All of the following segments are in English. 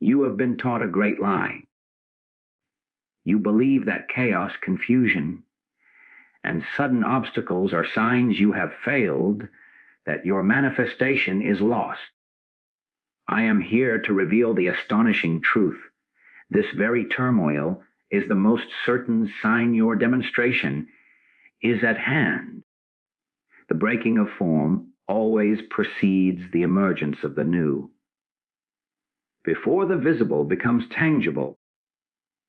You have been taught a great lie. You believe that chaos, confusion, and sudden obstacles are signs you have failed, that your manifestation is lost. I am here to reveal the astonishing truth. This very turmoil is the most certain sign your demonstration is at hand. The breaking of form always precedes the emergence of the new. Before the visible becomes tangible,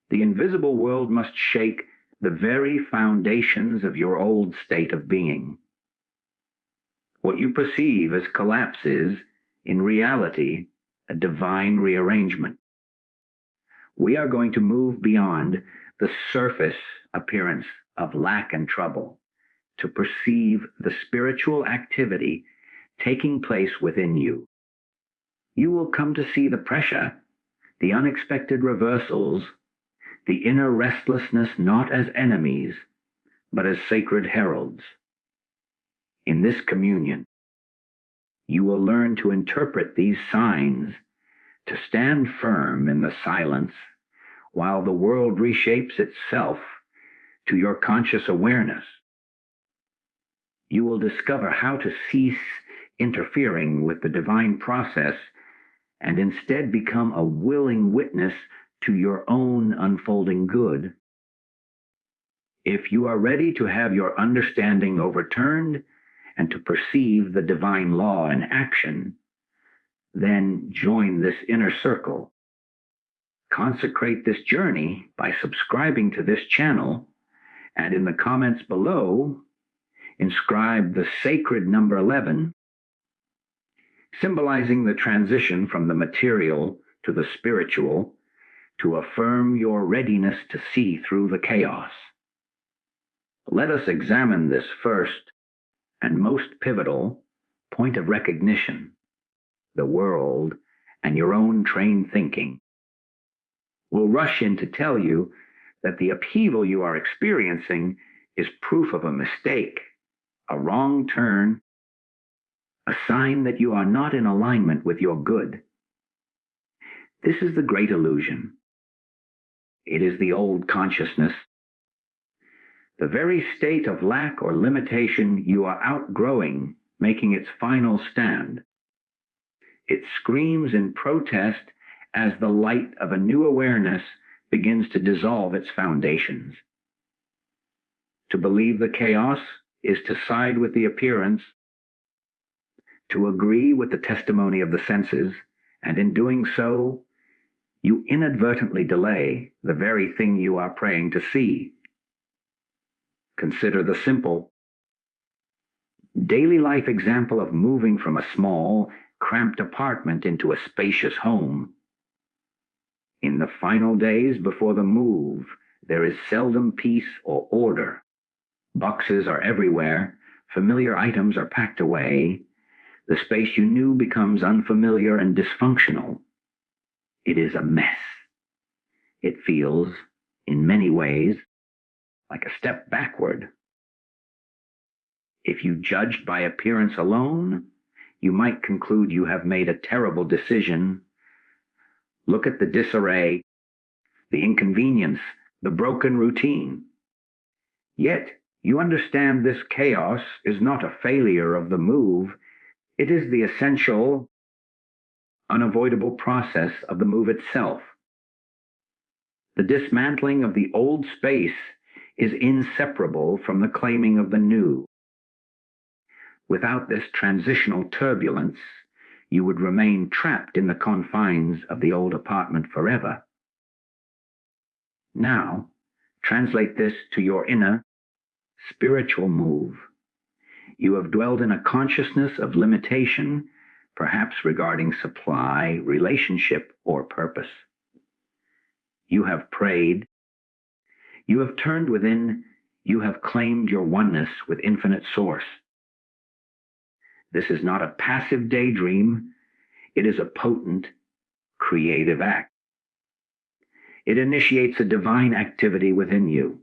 the invisible world must shake the very foundations of your old state of being. What you perceive as collapse is, in reality, a divine rearrangement. We are going to move beyond the surface appearance of lack and trouble to perceive the spiritual activity taking place within you. You will come to see the pressure, the unexpected reversals, the inner restlessness not as enemies, but as sacred heralds. In this communion, you will learn to interpret these signs, to stand firm in the silence while the world reshapes itself to your conscious awareness. You will discover how to cease interfering with the divine process and instead become a willing witness to your own unfolding good. If you are ready to have your understanding overturned and to perceive the divine law in action, then join this inner circle. Consecrate this journey by subscribing to this channel, and in the comments below, inscribe the sacred number 11, symbolizing the transition from the material to the spiritual, to affirm your readiness to see through the chaos. Let us examine this first and most pivotal point of recognition, the world and your own trained thinking. We'll rush in to tell you that the upheaval you are experiencing is proof of a mistake, a wrong turn, a sign that you are not in alignment with your good. This is the great illusion. It is the old consciousness, the very state of lack or limitation you are outgrowing, making its final stand. It screams in protest as the light of a new awareness begins to dissolve its foundations. To believe the chaos is to side with the appearance, to agree with the testimony of the senses, and in doing so, you inadvertently delay the very thing you are praying to see. Consider the simple, daily life example of moving from a small, cramped apartment into a spacious home. In the final days before the move, there is seldom peace or order. Boxes are everywhere, familiar items are packed away, the space you knew becomes unfamiliar and dysfunctional. It is a mess. It feels, in many ways, like a step backward. If you judged by appearance alone, you might conclude you have made a terrible decision. Look at the disarray, the inconvenience, the broken routine. Yet, you understand this chaos is not a failure of the move. It is the essential, unavoidable process of the move itself. The dismantling of the old space is inseparable from the claiming of the new. Without this transitional turbulence, you would remain trapped in the confines of the old apartment forever. Now, translate this to your inner, spiritual move. You have dwelled in a consciousness of limitation, perhaps regarding supply, relationship, or purpose. You have prayed. You have turned within. You have claimed your oneness with infinite source. This is not a passive daydream. It is a potent, creative act. It initiates a divine activity within you.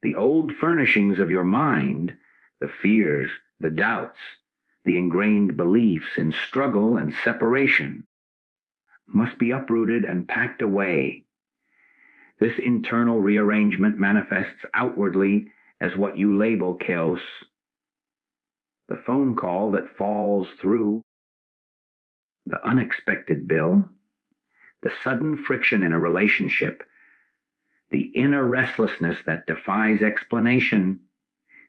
The old furnishings of your mind, the fears, the doubts, the ingrained beliefs in struggle and separation, must be uprooted and packed away. This internal rearrangement manifests outwardly as what you label chaos. The phone call that falls through, the unexpected bill, the sudden friction in a relationship, the inner restlessness that defies explanation,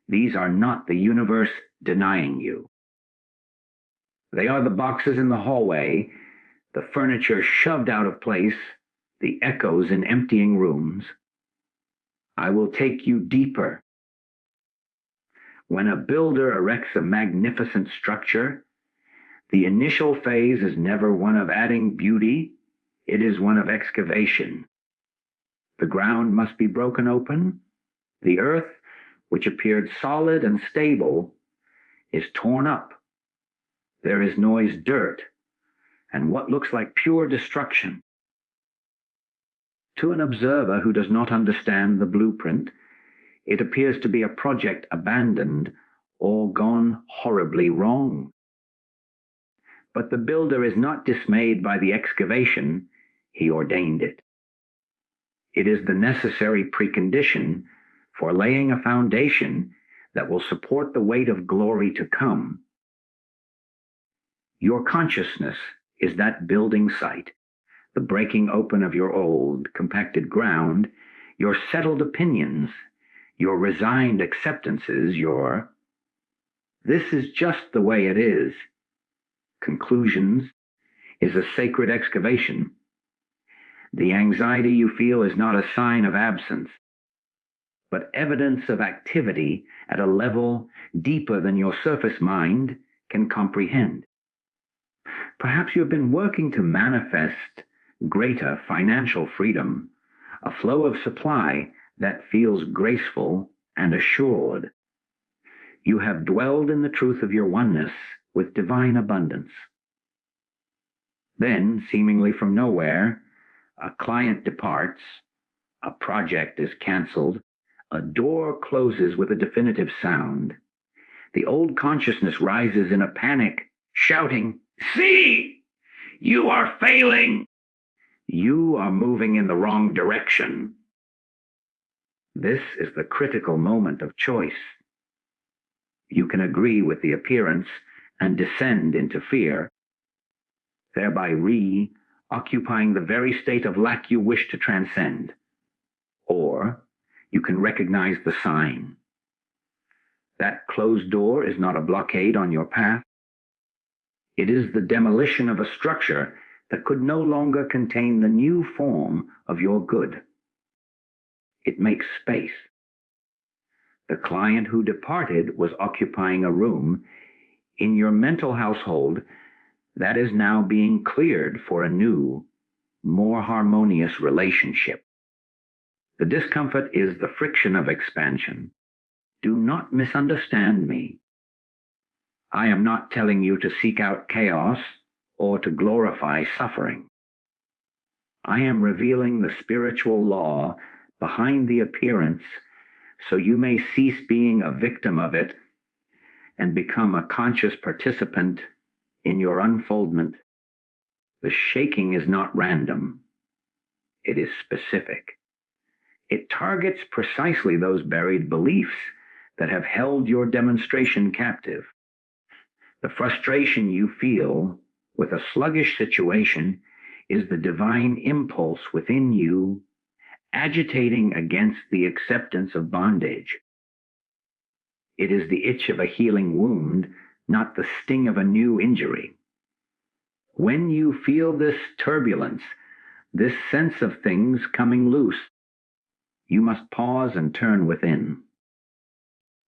these are not the universe denying you. They are the boxes in the hallway, the furniture shoved out of place, the echoes in emptying rooms. I will take you deeper. When a builder erects a magnificent structure, the initial phase is never one of adding beauty, it is one of excavation. The ground must be broken open. The earth, which appeared solid and stable, is torn up. There is noise, dirt, and what looks like pure destruction. To an observer who does not understand the blueprint, it appears to be a project abandoned or gone horribly wrong. But the builder is not dismayed by the excavation, he ordained it. It is the necessary precondition for laying a foundation that will support the weight of glory to come. Your consciousness is that building site, the breaking open of your old, compacted ground, your settled opinions, your resigned acceptances, your "this is just the way it is" conclusions, is a sacred excavation. The anxiety you feel is not a sign of absence, but evidence of activity at a level deeper than your surface mind can comprehend. Perhaps you have been working to manifest greater financial freedom, a flow of supply that feels graceful and assured. You have dwelled in the truth of your oneness with divine abundance. Then, seemingly from nowhere, a client departs, a project is canceled, a door closes with a definitive sound. The old consciousness rises in a panic, shouting, "See! You are failing! You are moving in the wrong direction." This is the critical moment of choice. You can agree with the appearance and descend into fear, thereby occupying the very state of lack you wish to transcend. Or you can recognize the sign. That closed door is not a blockade on your path. It is the demolition of a structure that could no longer contain the new form of your good. It makes space. The client who departed was occupying a room in your mental household that is now being cleared for a new, more harmonious relationship. The discomfort is the friction of expansion. Do not misunderstand me. I am not telling you to seek out chaos or to glorify suffering. I am revealing the spiritual law behind the appearance so you may cease being a victim of it and become a conscious participant in your unfoldment. The shaking is not random. It is specific. It targets precisely those buried beliefs that have held your demonstration captive. The frustration you feel with a sluggish situation is the divine impulse within you agitating against the acceptance of bondage. It is the itch of a healing wound, not the sting of a new injury. When you feel this turbulence, this sense of things coming loose, you must pause and turn within.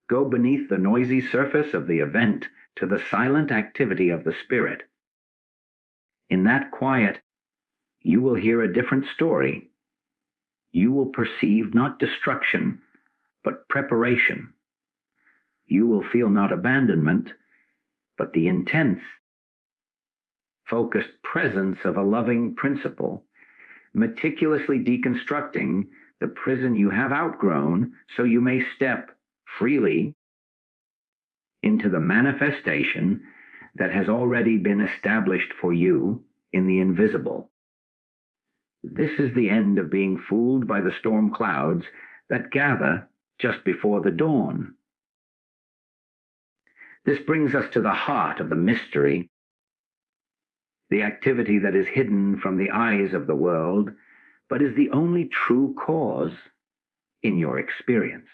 Go beneath the noisy surface of the event to the silent activity of the spirit. In that quiet, you will hear a different story. You will perceive not destruction, but preparation. You will feel not abandonment, but the intense, focused presence of a loving principle, meticulously deconstructing the prison you have outgrown so you may step freely into the manifestation that has already been established for you in the invisible. This is the end of being fooled by the storm clouds that gather just before the dawn. This brings us to the heart of the mystery, the activity that is hidden from the eyes of the world, but is the only true cause in your experience.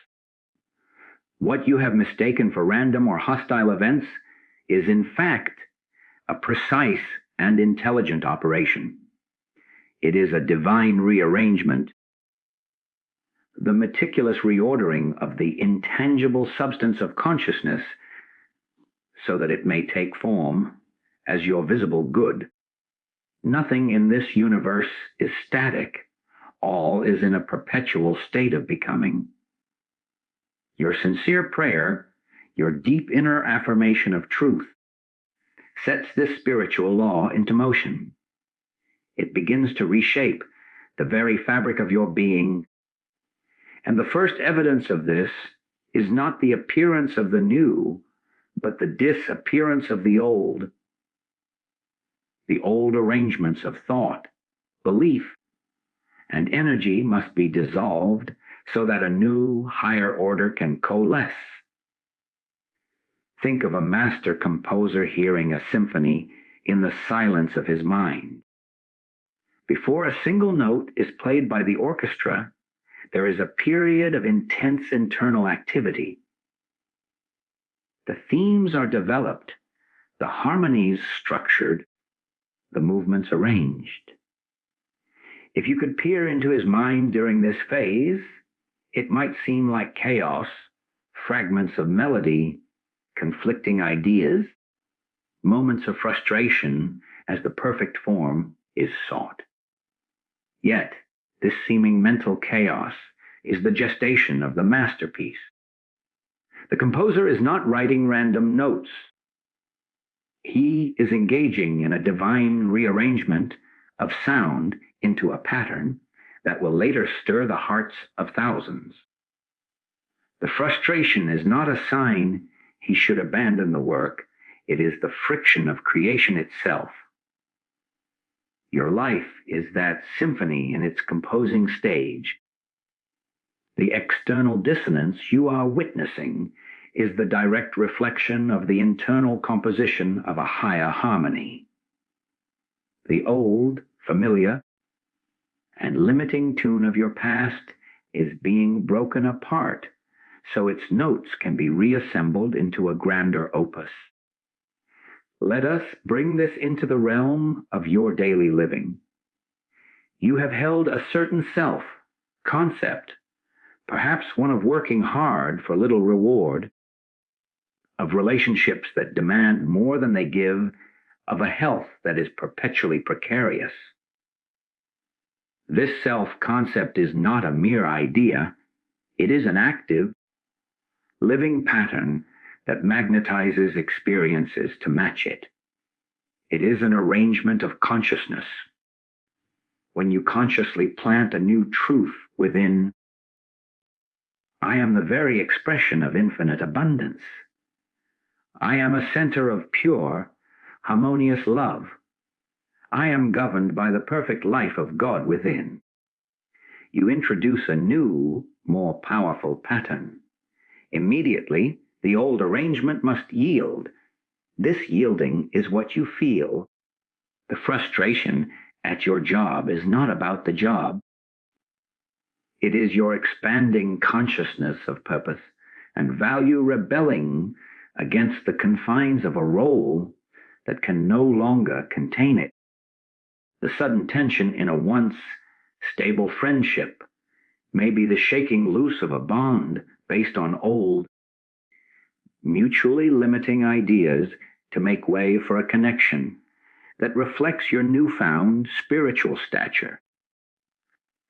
What you have mistaken for random or hostile events is in fact a precise and intelligent operation. It is a divine rearrangement, the meticulous reordering of the intangible substance of consciousness so that it may take form as your visible good. Nothing in this universe is static. All is in a perpetual state of becoming. Your sincere prayer, your deep inner affirmation of truth, sets this spiritual law into motion. It begins to reshape the very fabric of your being. And the first evidence of this is not the appearance of the new, but the disappearance of the old. The old arrangements of thought, belief, and energy must be dissolved so that a new, higher order can coalesce. Think of a master composer hearing a symphony in the silence of his mind. Before a single note is played by the orchestra, there is a period of intense internal activity. The themes are developed, the harmonies structured, the movements arranged. If you could peer into his mind during this phase, it might seem like chaos, fragments of melody, conflicting ideas, moments of frustration as the perfect form is sought. Yet, this seeming mental chaos is the gestation of the masterpiece. The composer is not writing random notes. He is engaging in a divine rearrangement of sound into a pattern that will later stir the hearts of thousands. The frustration is not a sign he should abandon the work. It is the friction of creation itself. Your life is that symphony in its composing stage. The external dissonance you are witnessing is the direct reflection of the internal composition of a higher harmony. The old, familiar, and limiting tune of your past is being broken apart so its notes can be reassembled into a grander opus. Let us bring this into the realm of your daily living. You have held a certain self, concept, perhaps one of working hard for little reward, of relationships that demand more than they give, of a health that is perpetually precarious. This self-concept is not a mere idea. It is an active, living pattern that magnetizes experiences to match it. It is an arrangement of consciousness. When you consciously plant a new truth within, I am the very expression of infinite abundance. I am a center of pure, harmonious love. I am governed by the perfect life of God within. You introduce a new, more powerful pattern. Immediately, the old arrangement must yield. This yielding is what you feel. The frustration at your job is not about the job. It is your expanding consciousness of purpose and value rebelling against the confines of a role that can no longer contain it. The sudden tension in a once stable friendship may be the shaking loose of a bond based on old, mutually limiting ideas to make way for a connection that reflects your newfound spiritual stature.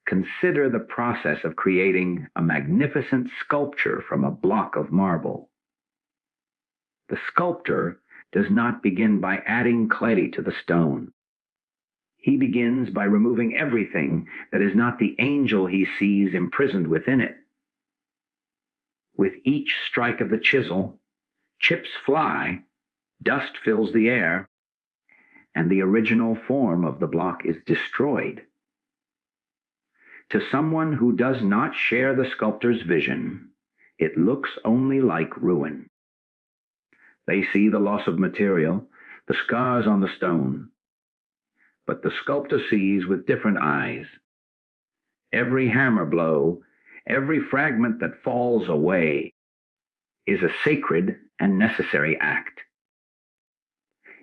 Consider the process of creating a magnificent sculpture from a block of marble. The sculptor does not begin by adding clay to the stone. He begins by removing everything that is not the angel he sees imprisoned within it. With each strike of the chisel, chips fly, dust fills the air, and the original form of the block is destroyed. To someone who does not share the sculptor's vision, it looks only like ruin. They see the loss of material, the scars on the stone, but the sculptor sees with different eyes. Every hammer blow, every fragment that falls away, is a sacred and necessary act.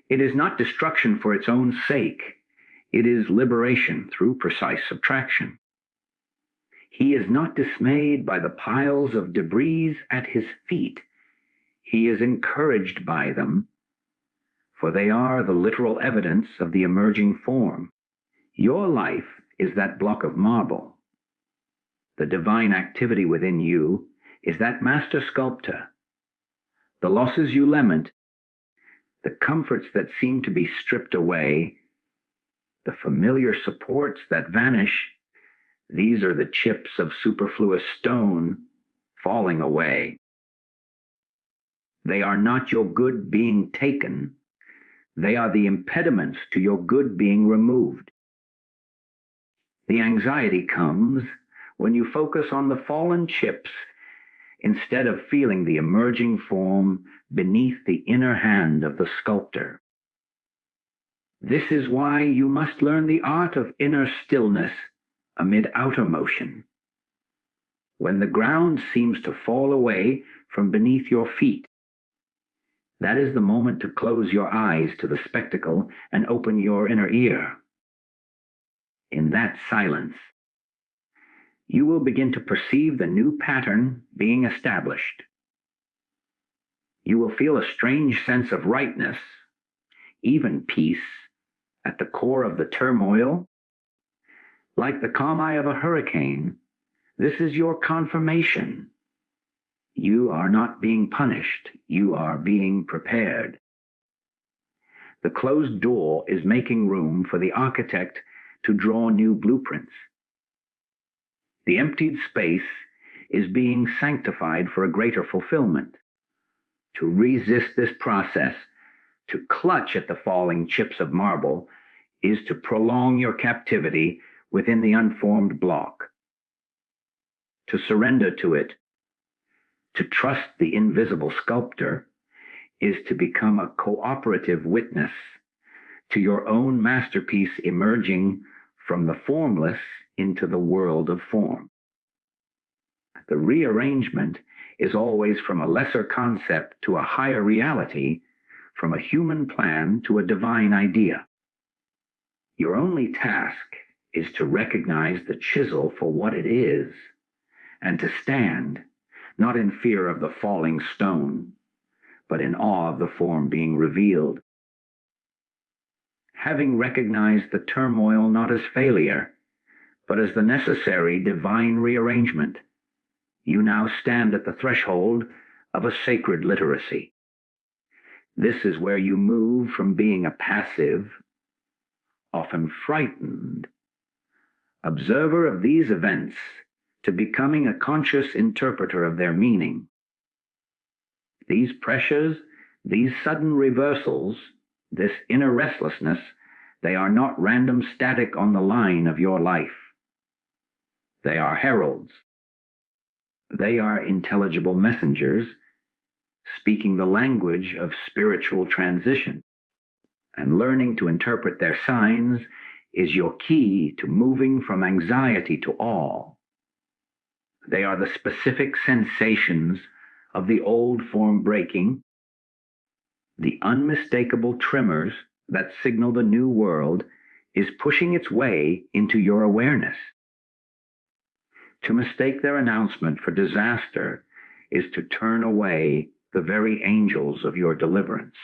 It is not destruction for its own sake. It is liberation through precise subtraction. He is not dismayed by the piles of debris at his feet. He is encouraged by them, for they are the literal evidence of the emerging form. Your life is that block of marble. The divine activity within you is that master sculptor. The losses you lament, the comforts that seem to be stripped away, the familiar supports that vanish, these are the chips of superfluous stone falling away. They are not your good being taken. They are the impediments to your good being removed. The anxiety comes when you focus on the fallen chips instead of feeling the emerging form beneath the inner hand of the sculptor. This is why you must learn the art of inner stillness amid outer motion. When the ground seems to fall away from beneath your feet, that is the moment to close your eyes to the spectacle and open your inner ear. In that silence, you will begin to perceive the new pattern being established. You will feel a strange sense of rightness, even peace, at the core of the turmoil. Like the calm eye of a hurricane, this is your confirmation. You are not being punished. You are being prepared. The closed door is making room for the architect to draw new blueprints. The emptied space is being sanctified for a greater fulfillment. To resist this process, to clutch at the falling chips of marble, is to prolong your captivity within the unformed block. To surrender to it, to trust the invisible sculptor, is to become a cooperative witness to your own masterpiece emerging from the formless into the world of form. The rearrangement is always from a lesser concept to a higher reality, from a human plan to a divine idea. Your only task is to recognize the chisel for what it is, and to stand, not in fear of the falling stone, but in awe of the form being revealed. Having recognized the turmoil not as failure, but as the necessary divine rearrangement, you now stand at the threshold of a sacred literacy. This is where you move from being a passive, often frightened, observer of these events to becoming a conscious interpreter of their meaning. These pressures, these sudden reversals, this inner restlessness, they are not random static on the line of your life. They are heralds. They are intelligible messengers speaking the language of spiritual transition, and learning to interpret their signs is your key to moving from anxiety to awe. They are the specific sensations of the old form breaking, the unmistakable tremors that signal the new world is pushing its way into your awareness. To mistake their announcement for disaster is to turn away the very angels of your deliverance.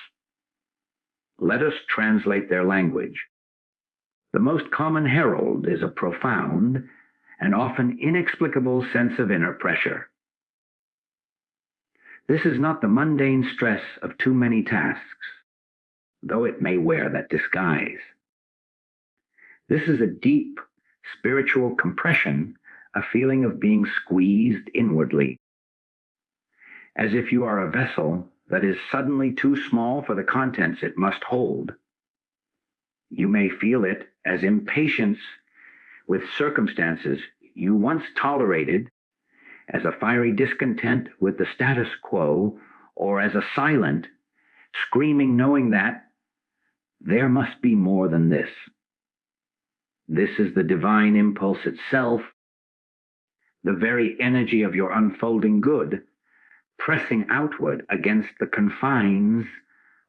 Let us translate their language. The most common herald is a profound and often inexplicable sense of inner pressure. This is not the mundane stress of too many tasks, though it may wear that disguise. This is a deep spiritual compression, a feeling of being squeezed inwardly, as if you are a vessel that is suddenly too small for the contents it must hold. You may feel it as impatience with circumstances you once tolerated as a fiery discontent with the status quo, or as a silent, screaming knowing that there must be more than this. This is the divine impulse itself, the very energy of your unfolding good, pressing outward against the confines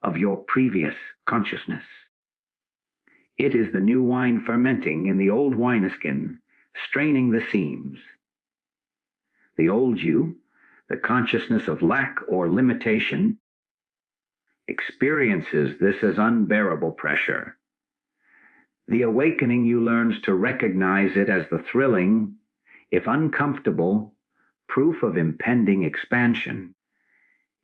of your previous consciousness. It is the new wine fermenting in the old wineskin, straining the seams. The old you, the consciousness of lack or limitation, experiences this as unbearable pressure. The awakening you learns to recognize it as the thrilling, if uncomfortable, proof of impending expansion.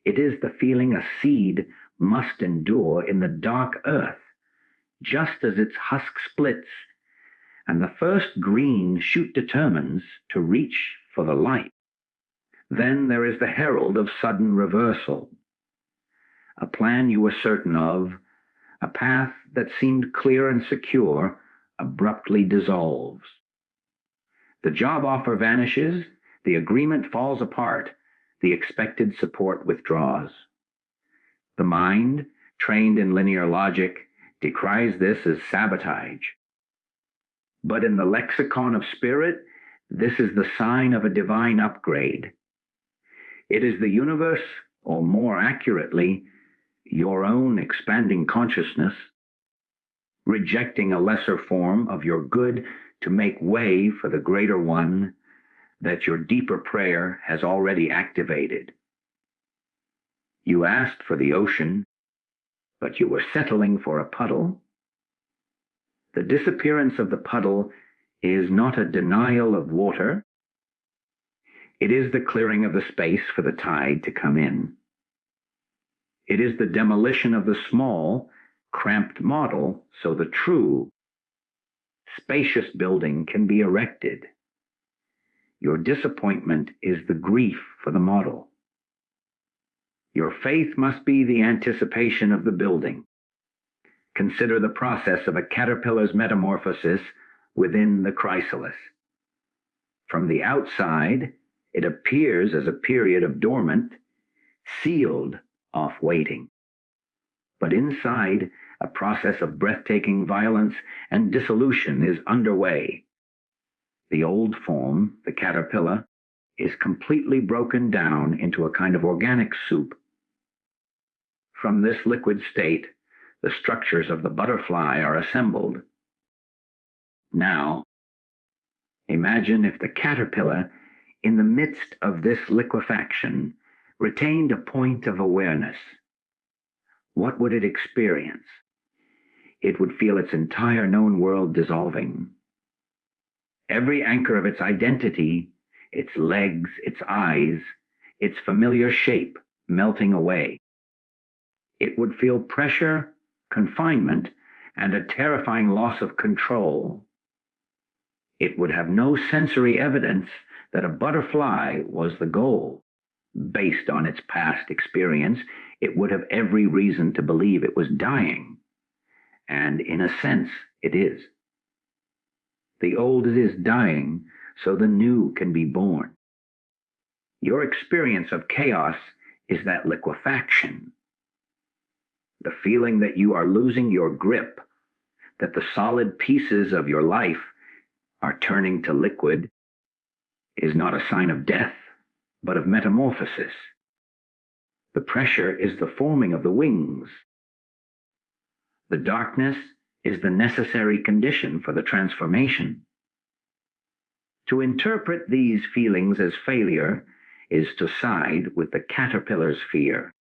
It is the feeling a seed must endure in the dark earth, just as its husk splits, and the first green shoot determines to reach for the light. Then there is the herald of sudden reversal. A plan you were certain of, a path that seemed clear and secure, abruptly dissolves. The job offer vanishes, the agreement falls apart, the expected support withdraws. The mind, trained in linear logic, decries this as sabotage. But in the lexicon of spirit, this is the sign of a divine upgrade. It is the universe, or more accurately, your own expanding consciousness, rejecting a lesser form of your good to make way for the greater one that your deeper prayer has already activated. You asked for the ocean, but you were settling for a puddle. The disappearance of the puddle is not a denial of water. It is the clearing of the space for the tide to come in. It is the demolition of the small, cramped model so the true, spacious building can be erected. Your disappointment is the grief for the model. Your faith must be the anticipation of the building. Consider the process of a caterpillar's metamorphosis within the chrysalis. From the outside, it appears as a period of dormant, sealed off waiting. But inside, a process of breathtaking violence and dissolution is underway. The old form, the caterpillar, is completely broken down into a kind of organic soup. From this liquid state, the structures of the butterfly are assembled. Now, imagine if the caterpillar, in the midst of this liquefaction, retained a point of awareness. What would it experience? It would feel its entire known world dissolving. Every anchor of its identity, its legs, its eyes, its familiar shape melting away. It would feel pressure, confinement, and a terrifying loss of control. It would have no sensory evidence that a butterfly was the goal. Based on its past experience, it would have every reason to believe it was dying. And in a sense, it is. The old is dying, so the new can be born. Your experience of chaos is that liquefaction. The feeling that you are losing your grip, that the solid pieces of your life are turning to liquid, is not a sign of death, but of metamorphosis. The pressure is the forming of the wings. The darkness is the necessary condition for the transformation. To interpret these feelings as failure is to side with the caterpillar's fear.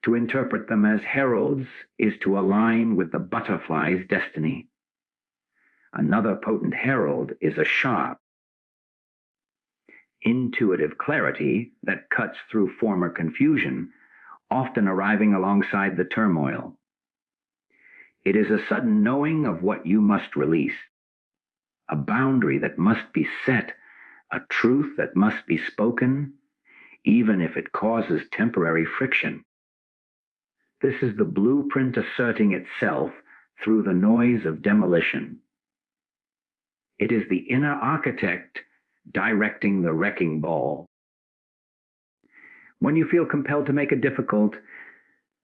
To interpret them as heralds is to align with the butterfly's destiny. Another potent herald is a sharp, intuitive clarity that cuts through former confusion, often arriving alongside the turmoil. It is a sudden knowing of what you must release, a boundary that must be set, a truth that must be spoken, even if it causes temporary friction. This is the blueprint asserting itself through the noise of demolition. It is the inner architect directing the wrecking ball. When you feel compelled to make a difficult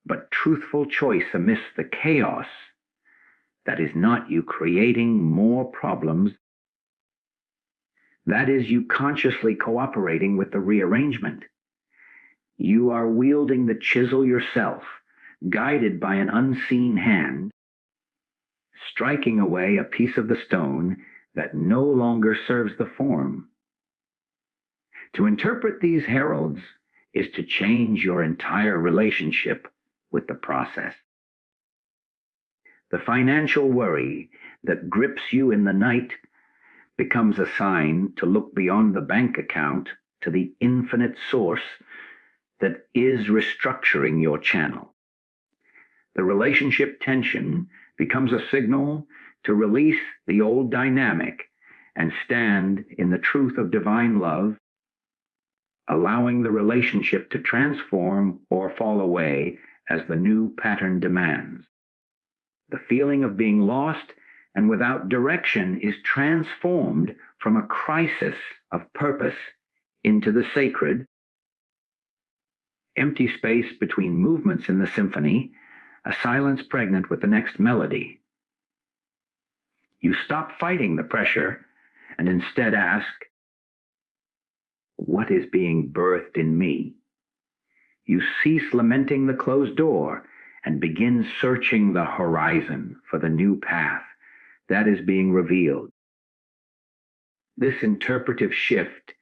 but truthful choice amidst the chaos, that is not you creating more problems. That is you consciously cooperating with the rearrangement. You are wielding the chisel yourself, guided by an unseen hand, striking away a piece of the stone that no longer serves the form. To interpret these heralds is to change your entire relationship with the process. The financial worry that grips you in the night becomes a sign to look beyond the bank account to the infinite source that is restructuring your channel. The relationship tension becomes a signal to release the old dynamic and stand in the truth of divine love, allowing the relationship to transform or fall away as the new pattern demands. The feeling of being lost and without direction is transformed from a crisis of purpose into the sacred. Empty space between movements in the symphony, a silence pregnant with the next melody. You stop fighting the pressure and instead ask, what is being birthed in me? You cease lamenting the closed door and begin searching the horizon for the new path that is being revealed. This interpretive shift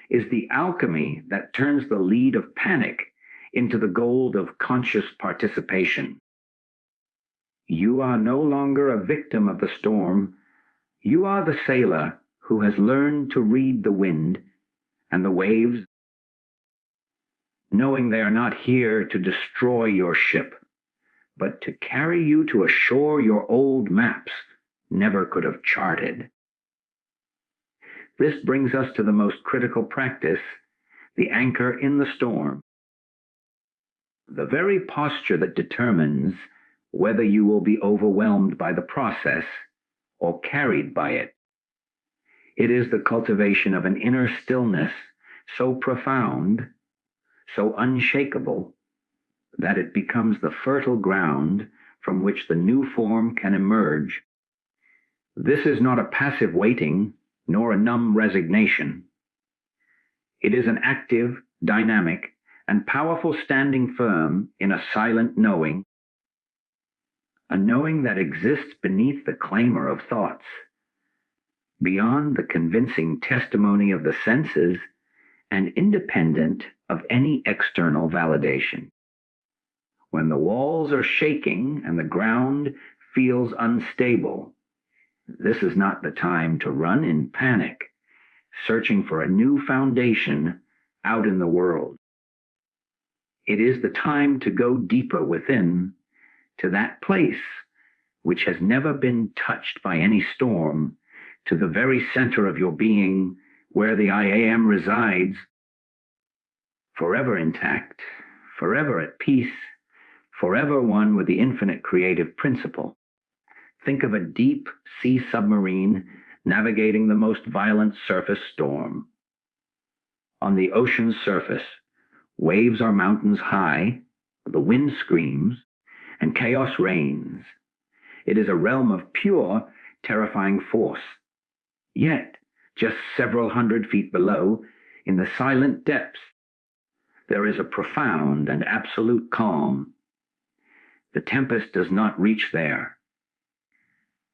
is the alchemy that turns the lead of panic into the gold of conscious participation. You are no longer a victim of the storm. You are the sailor who has learned to read the wind and the waves, knowing they are not here to destroy your ship, but to carry you to a shore your old maps never could have charted. This brings us to the most critical practice, the anchor in the storm. The very posture that determines whether you will be overwhelmed by the process or carried by it. It is the cultivation of an inner stillness so profound, so unshakable, that it becomes the fertile ground from which the new form can emerge. This is not a passive waiting, nor a numb resignation. It is an active, dynamic, and powerful standing firm in a silent knowing, a knowing that exists beneath the clamor of thoughts, beyond the convincing testimony of the senses, and independent of any external validation. When the walls are shaking and the ground feels unstable, this is not the time to run in panic, searching for a new foundation out in the world. It is the time to go deeper within, to that place which has never been touched by any storm, to the very center of your being, where the I Am resides, forever intact, forever at peace, forever one with the infinite creative principle. Think of a deep sea submarine navigating the most violent surface storm. On the ocean's surface, waves are mountains high, the wind screams, and chaos reigns. It is a realm of pure, terrifying force. Yet, just several hundred feet below, in the silent depths, there is a profound and absolute calm. The tempest does not reach there.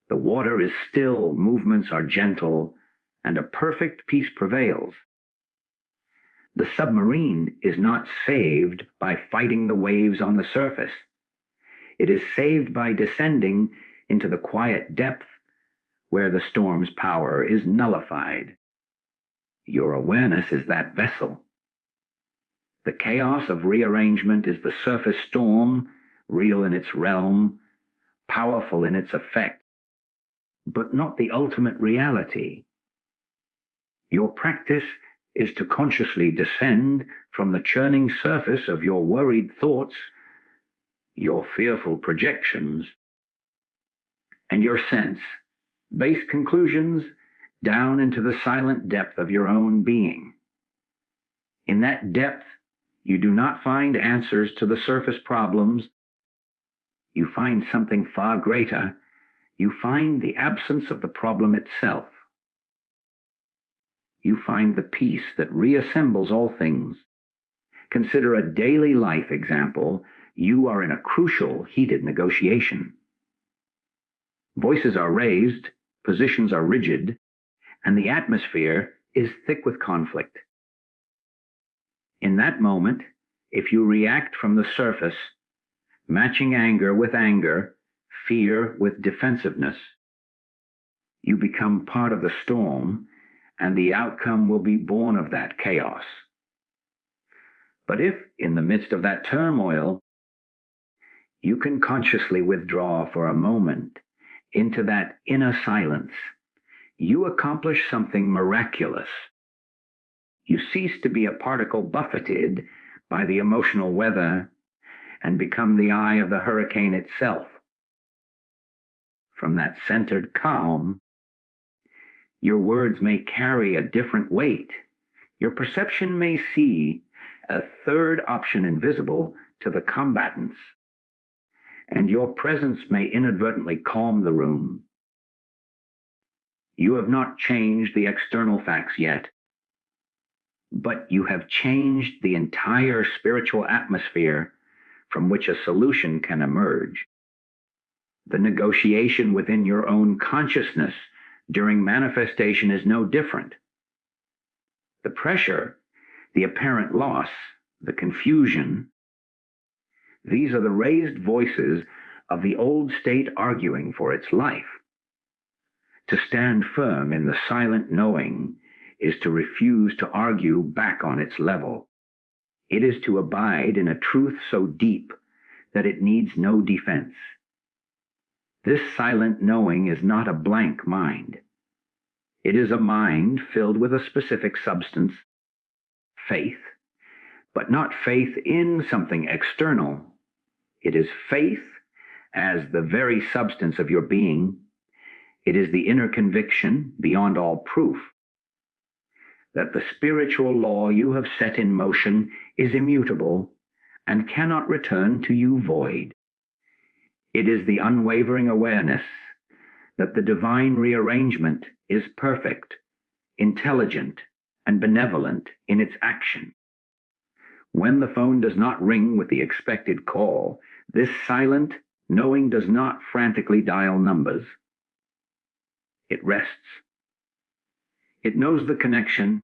The water is still, movements are gentle, and a perfect peace prevails. The submarine is not saved by fighting the waves on the surface. It is saved by descending into the quiet depth where the storm's power is nullified. Your awareness is that vessel. The chaos of rearrangement is the surface storm, real in its realm, powerful in its effect, but not the ultimate reality. Your practice is to consciously descend from the churning surface of your worried thoughts, your fearful projections, and your sense, base conclusions, down into the silent depth of your own being. In that depth, you do not find answers to the surface problems. You find something far greater. You find the absence of the problem itself. You find the peace that reassembles all things. Consider a daily life example. You are in a crucial, heated negotiation. Voices are raised, positions are rigid, and the atmosphere is thick with conflict. In that moment, if you react from the surface, matching anger with anger, fear with defensiveness, you become part of the storm, and the outcome will be born of that chaos. But if, in the midst of that turmoil, you can consciously withdraw for a moment into that inner silence, you accomplish something miraculous. You cease to be a particle buffeted by the emotional weather and become the eye of the hurricane itself. From that centered calm, your words may carry a different weight. Your perception may see a third option invisible to the combatants, and your presence may inadvertently calm the room. You have not changed the external facts yet, but you have changed the entire spiritual atmosphere from which a solution can emerge. The negotiation within your own consciousness during manifestation is no different. The pressure, the apparent loss, the confusion, these are the raised voices of the old state arguing for its life. To stand firm in the silent knowing is to refuse to argue back on its level. It is to abide in a truth so deep that it needs no defense. This silent knowing is not a blank mind. It is a mind filled with a specific substance, faith, but not faith in something external. It is faith as the very substance of your being. It is the inner conviction, beyond all proof, that the spiritual law you have set in motion is immutable and cannot return to you void. It is the unwavering awareness that the divine rearrangement is perfect, intelligent, and benevolent in its action. When the phone does not ring with the expected call, this silent knowing does not frantically dial numbers. It rests. It knows the connection,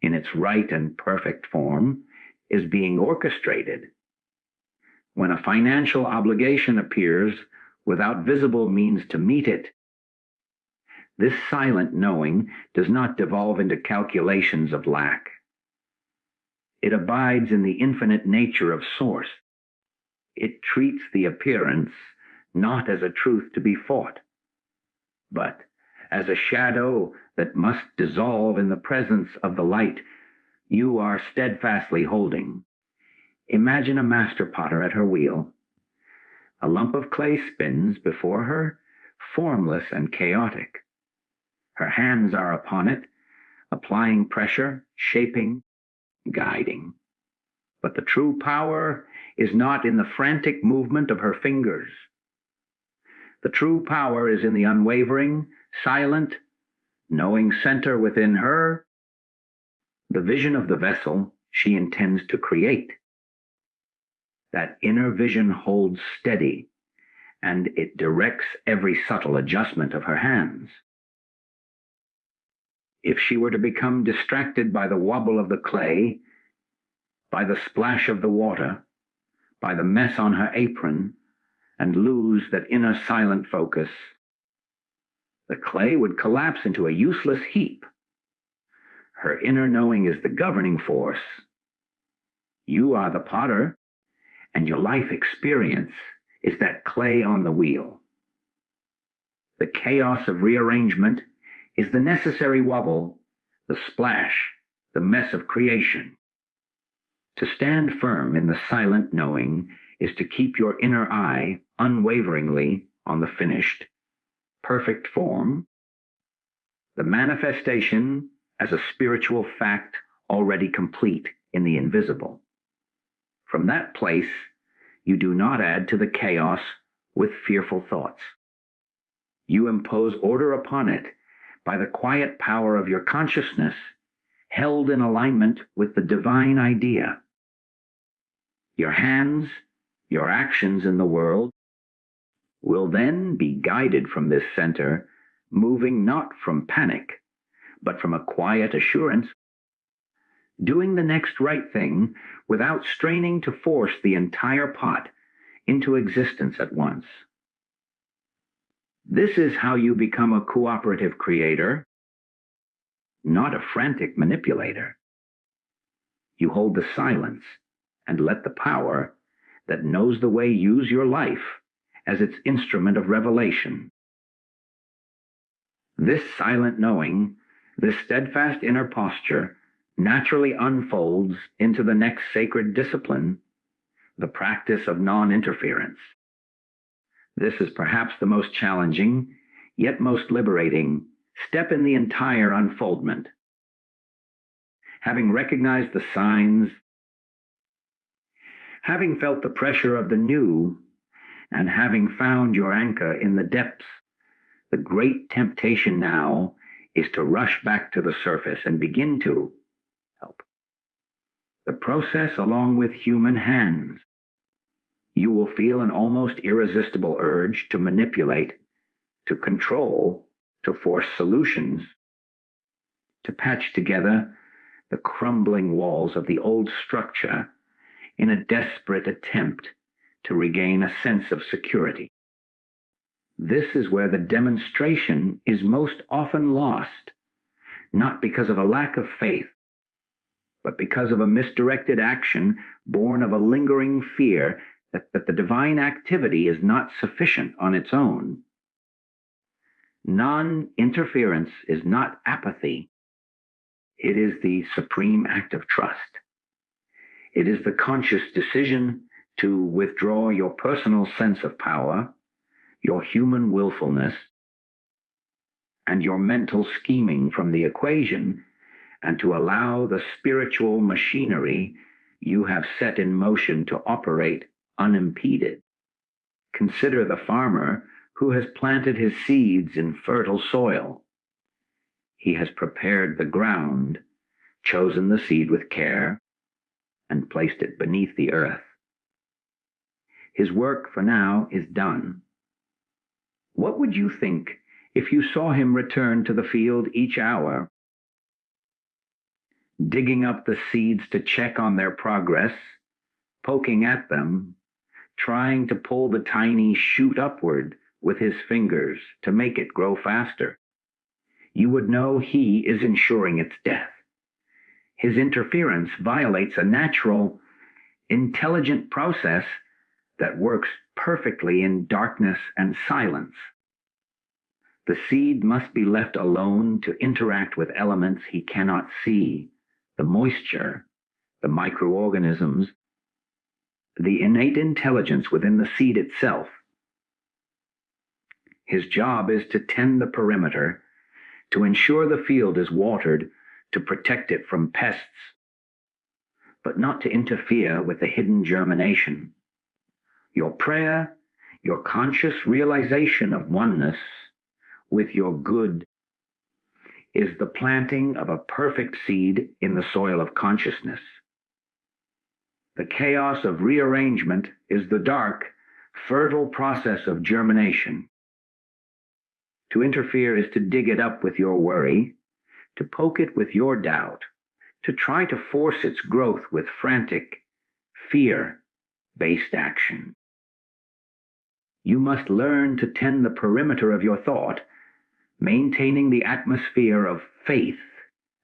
in its right and perfect form, is being orchestrated. When a financial obligation appears without visible means to meet it, this silent knowing does not devolve into calculations of lack. It abides in the infinite nature of source. It treats the appearance not as a truth to be fought, but as a shadow that must dissolve in the presence of the light you are steadfastly holding. Imagine a master potter at her wheel. A lump of clay spins before her, formless and chaotic. Her hands are upon it, applying pressure, shaping, guiding. But the true power is not in the frantic movement of her fingers. The true power is in the unwavering, silent, knowing center within her, the vision of the vessel she intends to create. That inner vision holds steady, and it directs every subtle adjustment of her hands. If she were to become distracted by the wobble of the clay, by the splash of the water, by the mess on her apron, and lose that inner silent focus, the clay would collapse into a useless heap. Her inner knowing is the governing force. You are the potter, and your life experience is that clay on the wheel. The chaos of rearrangement is the necessary wobble, the splash, the mess of creation. To stand firm in the silent knowing is to keep your inner eye unwaveringly on the finished, perfect form, the manifestation as a spiritual fact already complete in the invisible. From that place, you do not add to the chaos with fearful thoughts. You impose order upon it by the quiet power of your consciousness, held in alignment with the divine idea. Your hands, your actions in the world, will then be guided from this center, moving not from panic, but from a quiet assurance, doing the next right thing without straining to force the entire pot into existence at once. This is how you become a cooperative creator, not a frantic manipulator. You hold the silence and let the power that knows the way use your life as its instrument of revelation. This silent knowing, this steadfast inner posture, naturally unfolds into the next sacred discipline, the practice of non-interference. This is perhaps the most challenging, yet most liberating, step in the entire unfoldment. Having recognized the signs, having felt the pressure of the new, and having found your anchor in the depths, the great temptation now is to rush back to the surface and begin to help. The process along with human hands. You will feel an almost irresistible urge to manipulate, to control, to force solutions, to patch together the crumbling walls of the old structure in a desperate attempt to regain a sense of security. This is where the demonstration is most often lost, not because of a lack of faith, but because of a misdirected action born of a lingering fear that the divine activity is not sufficient on its own. Non-interference is not apathy. It is the supreme act of trust. It is the conscious decision to withdraw your personal sense of power, your human willfulness, and your mental scheming from the equation, and to allow the spiritual machinery you have set in motion to operate unimpeded. Consider the farmer who has planted his seeds in fertile soil. He has prepared the ground, chosen the seed with care, and placed it beneath the earth. His work for now is done. What would you think if you saw him return to the field each hour, digging up the seeds to check on their progress, poking at them, trying to pull the tiny shoot upward with his fingers to make it grow faster? You would know he is ensuring its death. His interference violates a natural, intelligent process that works perfectly in darkness and silence. The seed must be left alone to interact with elements he cannot see, the moisture, the microorganisms, the innate intelligence within the seed itself. His job is to tend the perimeter, to ensure the field is watered, to protect it from pests, but not to interfere with the hidden germination. Your prayer, your conscious realization of oneness with your good, is the planting of a perfect seed in the soil of consciousness. The chaos of rearrangement is the dark, fertile process of germination. To interfere is to dig it up with your worry, to poke it with your doubt, to try to force its growth with frantic, fear-based action. You must learn to tend the perimeter of your thought, maintaining the atmosphere of faith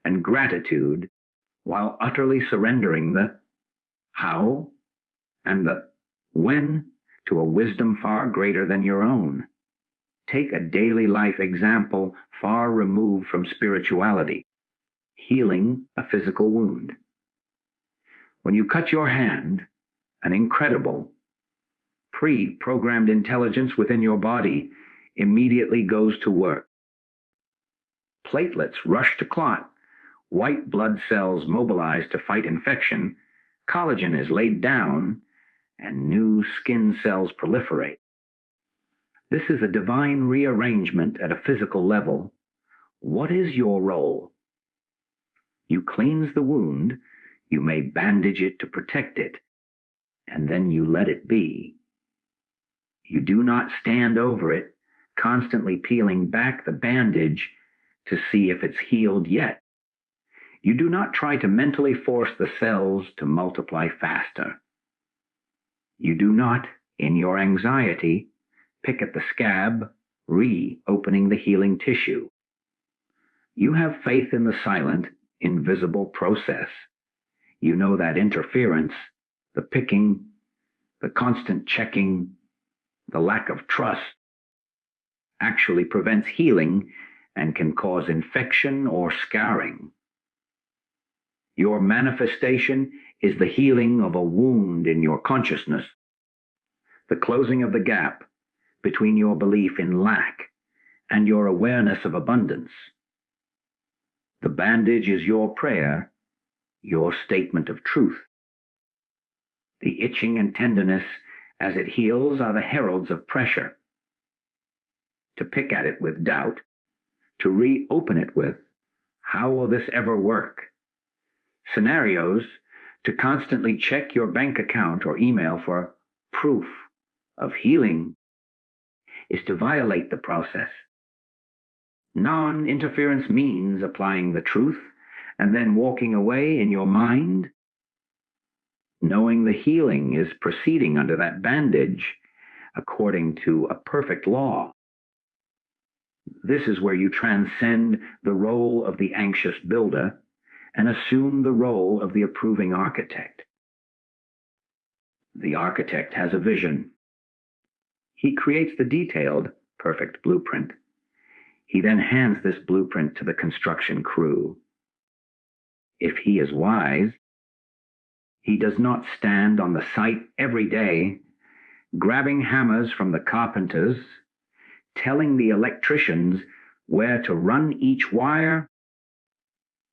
and gratitude while utterly surrendering the how and the when to a wisdom far greater than your own. Take a daily life example far removed from spirituality, healing a physical wound. When you cut your hand, an incredible, pre-programmed intelligence within your body immediately goes to work, platelets rush to clot, white blood cells mobilize to fight infection, collagen is laid down, and new skin cells proliferate. This is a divine rearrangement at a physical level. What is your role? You cleanse the wound, you may bandage it to protect it, and then you let it be. You do not stand over it, constantly peeling back the bandage to see if it's healed yet. You do not try to mentally force the cells to multiply faster. You do not, in your anxiety, pick at the scab, reopening the healing tissue. You have faith in the silent, invisible process. You know that interference, the picking, the constant checking, the lack of trust, actually prevents healing and can cause infection or scarring. Your manifestation is the healing of a wound in your consciousness, the closing of the gap between your belief in lack and your awareness of abundance. The bandage is your prayer, your statement of truth. The itching and tenderness as it heals are the heralds of pressure. To pick at it with doubt, to reopen it with, how will this ever work? Scenarios to constantly check your bank account or email for proof of healing is to violate the process. Non-interference means applying the truth and then walking away in your mind, knowing the healing is proceeding under that bandage according to a perfect law. This is where you transcend the role of the anxious builder and assume the role of the approving architect. The architect has a vision. He creates the detailed, perfect blueprint. He then hands this blueprint to the construction crew. If he is wise, he does not stand on the site every day, grabbing hammers from the carpenters, telling the electricians where to run each wire,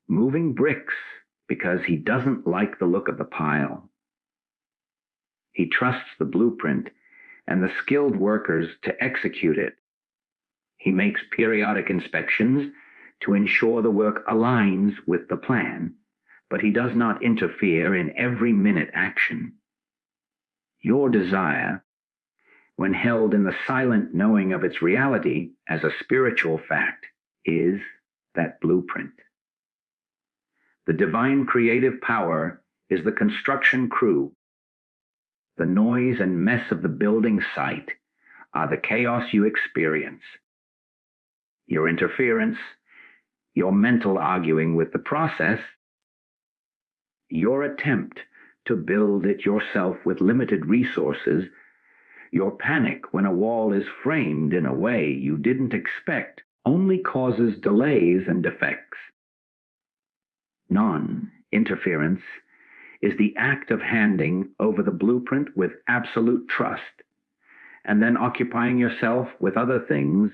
moving bricks because he doesn't like the look of the pile. He trusts the blueprint and the skilled workers to execute it. He makes periodic inspections to ensure the work aligns with the plan, but he does not interfere in every minute action. Your desire, when held in the silent knowing of its reality as a spiritual fact, is that blueprint. The divine creative power is the construction crew. The noise and mess of the building site are the chaos you experience. Your interference, your mental arguing with the process, your attempt to build it yourself with limited resources, your panic when a wall is framed in a way you didn't expect only causes delays and defects. Non-interference is the act of handing over the blueprint with absolute trust, and then occupying yourself with other things,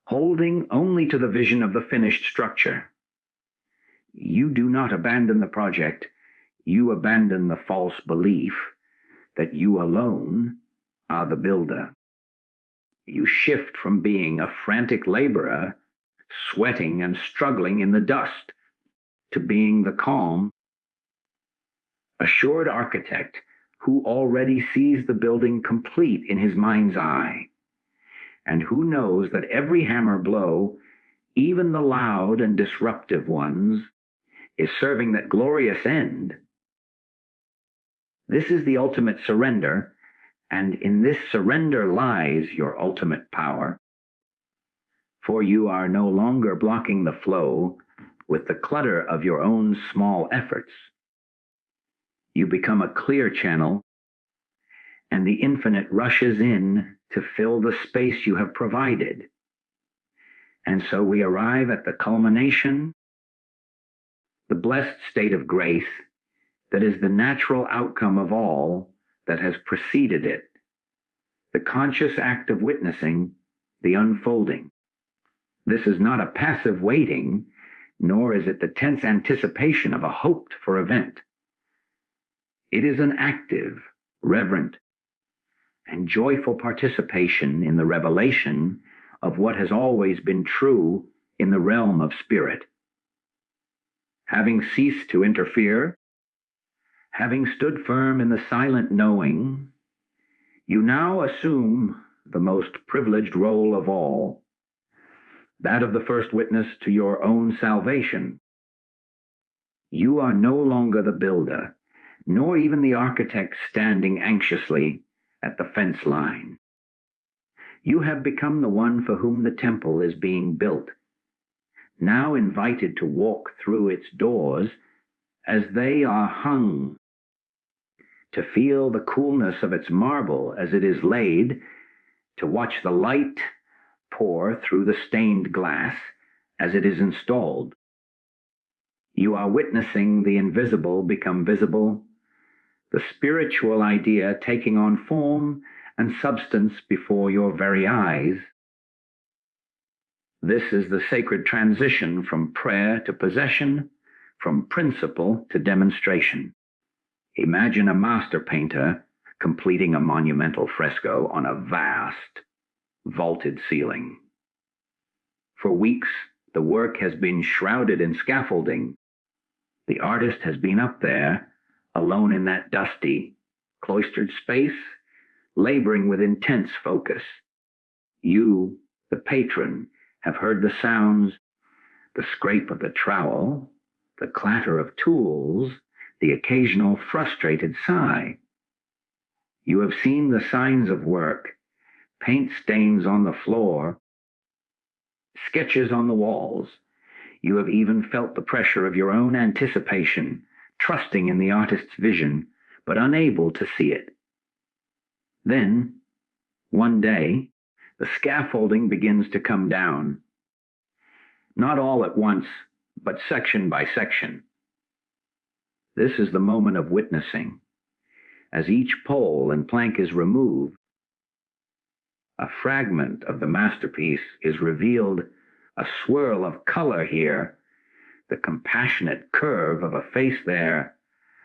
holding only to the vision of the finished structure. You do not abandon the project, you abandon the false belief that you alone are the builder. You shift from being a frantic laborer, sweating and struggling in the dust, to being the calm, assured architect who already sees the building complete in his mind's eye, and who knows that every hammer blow, even the loud and disruptive ones, is serving that glorious end. This is the ultimate surrender, and in this surrender lies your ultimate power. For you are no longer blocking the flow with the clutter of your own small efforts. You become a clear channel, and the infinite rushes in to fill the space you have provided. And so we arrive at the culmination, the blessed state of grace that is the natural outcome of all that has preceded it, the conscious act of witnessing the unfolding. This is not a passive waiting, nor is it the tense anticipation of a hoped-for event. It is an active, reverent, and joyful participation in the revelation of what has always been true in the realm of spirit. Having ceased to interfere, having stood firm in the silent knowing, you now assume the most privileged role of all, that of the first witness to your own salvation. You are no longer the builder, nor even the architect standing anxiously at the fence line. You have become the one for whom the temple is being built, now invited to walk through its doors as they are hung, to feel the coolness of its marble as it is laid, to watch the light pour through the stained glass as it is installed. You are witnessing the invisible become visible, the spiritual idea taking on form and substance before your very eyes. This is the sacred transition from prayer to possession, from principle to demonstration. Imagine a master painter completing a monumental fresco on a vast, vaulted ceiling. For weeks, the work has been shrouded in scaffolding. The artist has been up there, alone in that dusty, cloistered space, laboring with intense focus. You, the patron, have heard the sounds, the scrape of the trowel, the clatter of tools, the occasional frustrated sigh. You have seen the signs of work, paint stains on the floor, sketches on the walls. You have even felt the pressure of your own anticipation, trusting in the artist's vision, but unable to see it. Then, one day, the scaffolding begins to come down. Not all at once, but section by section. This is the moment of witnessing. As each pole and plank is removed, a fragment of the masterpiece is revealed, a swirl of color here, the compassionate curve of a face there,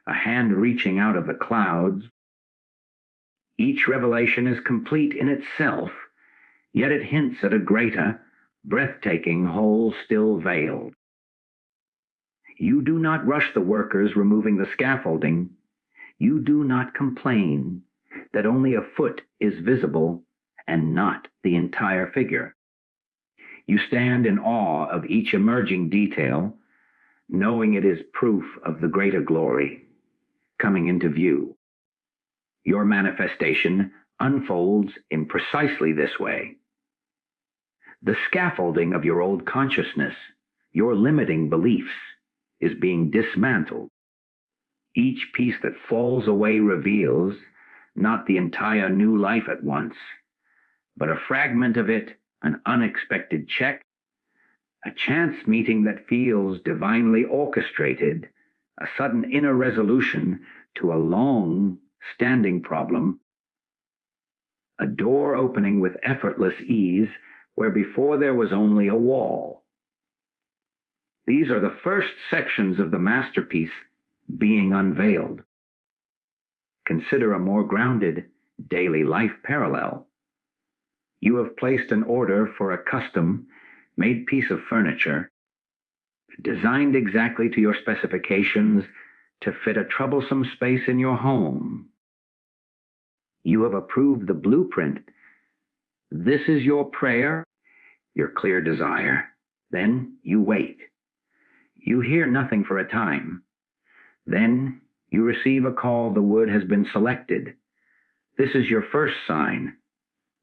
a hand reaching out of the clouds. Each revelation is complete in itself, yet it hints at a greater, breathtaking whole still veiled. You do not rush the workers removing the scaffolding. You do not complain that only a foot is visible and not the entire figure. You stand in awe of each emerging detail, knowing it is proof of the greater glory coming into view. Your manifestation unfolds in precisely this way. The scaffolding of your old consciousness, your limiting beliefs, is being dismantled. Each piece that falls away reveals not the entire new life at once, but a fragment of it, an unexpected check, a chance meeting that feels divinely orchestrated, a sudden inner resolution to a long-standing problem, a door opening with effortless ease where before there was only a wall. These are the first sections of the masterpiece being unveiled. Consider a more grounded daily life parallel. You have placed an order for a custom-made piece of furniture, designed exactly to your specifications to fit a troublesome space in your home. You have approved the blueprint. This is your prayer, your clear desire. Then you wait. You hear nothing for a time. Then you receive a call the wood has been selected. This is your first sign.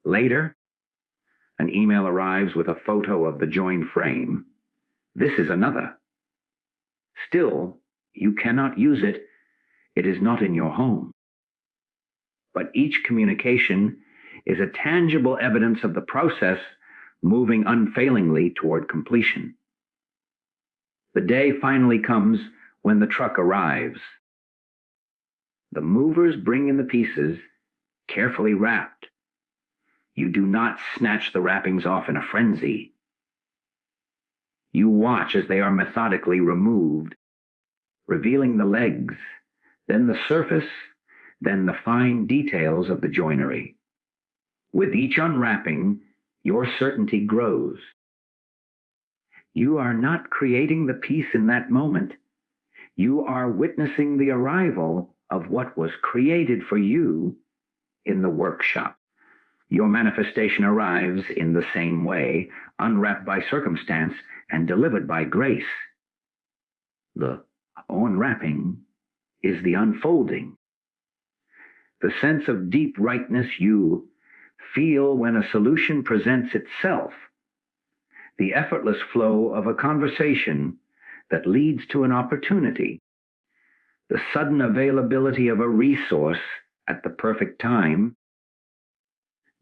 Later, an email arrives with a photo of the joined frame. This is another. Still, you cannot use it. It is not in your home. But each communication is a tangible evidence of the process moving unfailingly toward completion. The day finally comes when the truck arrives. The movers bring in the pieces, carefully wrapped. You do not snatch the wrappings off in a frenzy. You watch as they are methodically removed, revealing the legs, then the surface, then the fine details of the joinery. With each unwrapping, your certainty grows. You are not creating the piece in that moment. You are witnessing the arrival of what was created for you in the workshop. Your manifestation arrives in the same way, unwrapped by circumstance and delivered by grace. The unwrapping is the unfolding. The sense of deep rightness you feel when a solution presents itself, the effortless flow of a conversation that leads to an opportunity, the sudden availability of a resource at the perfect time.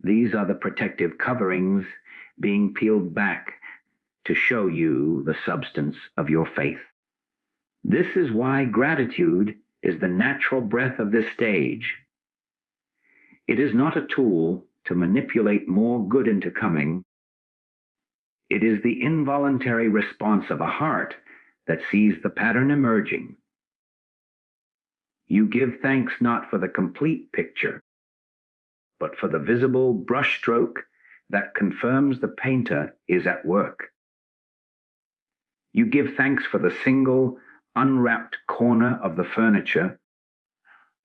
These are the protective coverings being peeled back to show you the substance of your faith. This is why gratitude is the natural breath of this stage. It is not a tool to manipulate more good into coming. It is the involuntary response of a heart that sees the pattern emerging. You give thanks not for the complete picture, but for the visible brushstroke that confirms the painter is at work. You give thanks for the single, unwrapped corner of the furniture,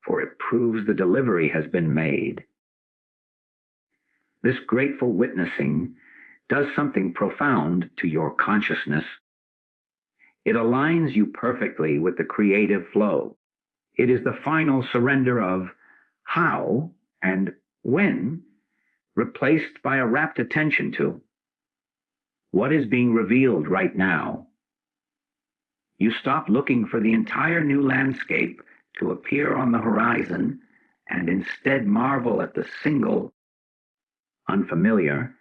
for it proves the delivery has been made. This grateful witnessing does something profound to your consciousness. It aligns you perfectly with the creative flow. It is the final surrender of how and when, replaced by a rapt attention to what is being revealed right now. You stop looking for the entire new landscape to appear on the horizon and instead marvel at the single, unfamiliar,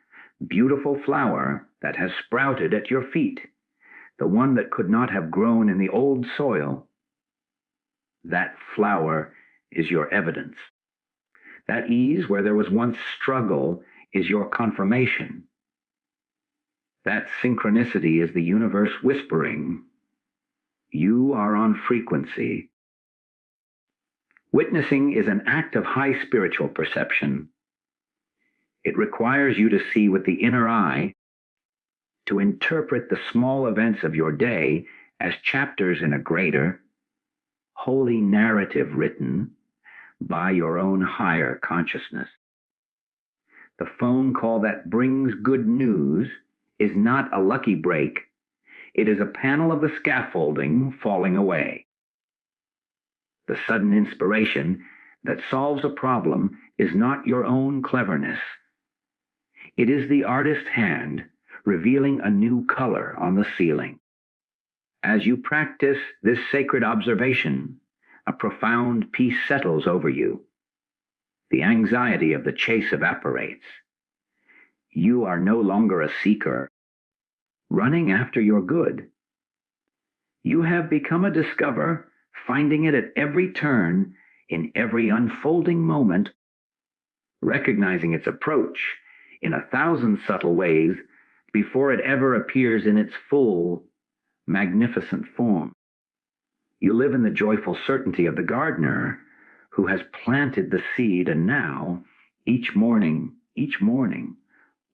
beautiful flower that has sprouted at your feet, the one that could not have grown in the old soil. That flower is your evidence. That ease where there was once struggle is your confirmation. That synchronicity is the universe whispering, you are on frequency. Witnessing is an act of high spiritual perception. It requires you to see with the inner eye, to interpret the small events of your day as chapters in a greater, holy narrative written by your own higher consciousness. The phone call that brings good news is not a lucky break. It is a panel of the scaffolding falling away. The sudden inspiration that solves a problem is not your own cleverness. It is the artist's hand revealing a new color on the ceiling. As you practice this sacred observation, a profound peace settles over you. The anxiety of the chase evaporates. You are no longer a seeker, running after your good. You have become a discoverer, finding it at every turn, in every unfolding moment, recognizing its approach in 1,000 subtle ways before it ever appears in its full, magnificent form. You live in the joyful certainty of the gardener who has planted the seed and now, each morning,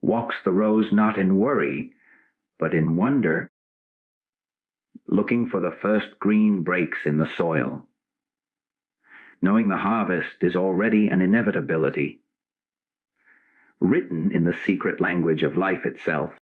walks the rows not in worry, but in wonder, looking for the first green breaks in the soil, knowing the harvest is already an inevitability, written in the secret language of life itself.